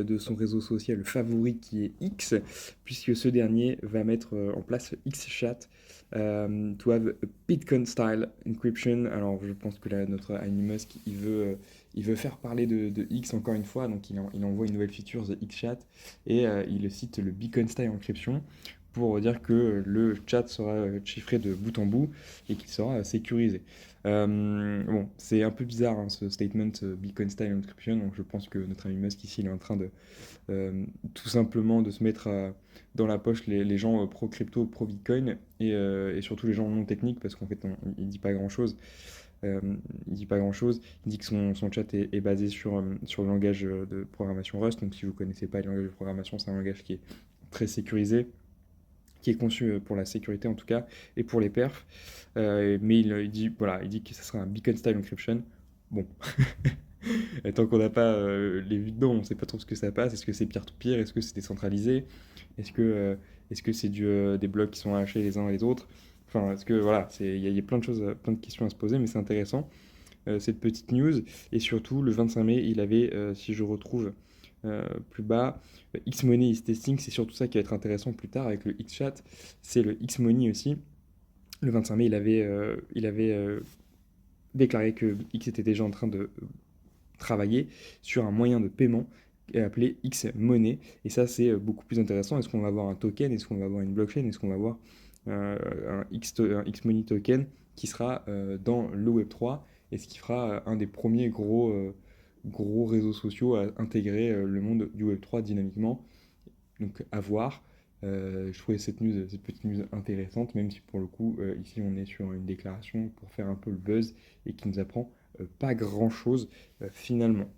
de son réseau social favori qui est X, puisque ce dernier va mettre en place XChat to have a Bitcoin-style encryption. Alors je pense que là, notre Elon Musk, il veut faire parler de X encore une fois, donc il envoie une nouvelle feature de XChat et il cite le Bitcoin-style encryption pour dire que le chat sera chiffré de bout en bout et qu'il sera sécurisé. Bon, c'est un peu bizarre hein, ce statement Bitcoin Style Encryption, donc je pense que notre ami Musk ici il est en train de tout simplement de se mettre dans la poche les gens pro-crypto, pro-Bitcoin et surtout les gens non techniques parce qu'en fait il dit pas grand-chose. Il dit pas grand-chose, il dit que son chat est basé sur le langage de programmation Rust, donc si vous connaissez pas le langage de programmation, c'est un langage qui est très sécurisé, qui est conçu pour la sécurité en tout cas, et pour les perfs. Mais il dit, voilà, il dit que ça sera un beacon style encryption. Bon, et tant qu'on n'a pas les vues dedans, on ne sait pas trop ce que ça passe. Est-ce que c'est peer-to-peer? Est-ce que c'est décentralisé? Est-ce que est-ce que c'est des blocs qui sont hachés les uns les autres? Enfin, est-ce que voilà, il y a plein de choses, plein de questions à se poser, mais c'est intéressant cette petite news. Et surtout, le 25 mai, il avait, si je retrouve plus bas, X-Money is testing, c'est surtout ça qui va être intéressant plus tard avec le X-Chat, c'est le X-Money aussi. Le 25 mai, il avait déclaré que X était déjà en train de travailler sur un moyen de paiement appelé X-Money. Et ça, c'est beaucoup plus intéressant. Est-ce qu'on va avoir un token? Est-ce qu'on va avoir une blockchain? Est-ce qu'on va avoir un X-Money token qui sera dans le Web3 et ce qui fera un des premiers gros réseaux sociaux à intégrer le monde du Web3 dynamiquement. Donc à voir. Je trouvais cette petite news intéressante, même si pour le coup, ici on est sur une déclaration pour faire un peu le buzz et qui nous apprend pas grand-chose finalement.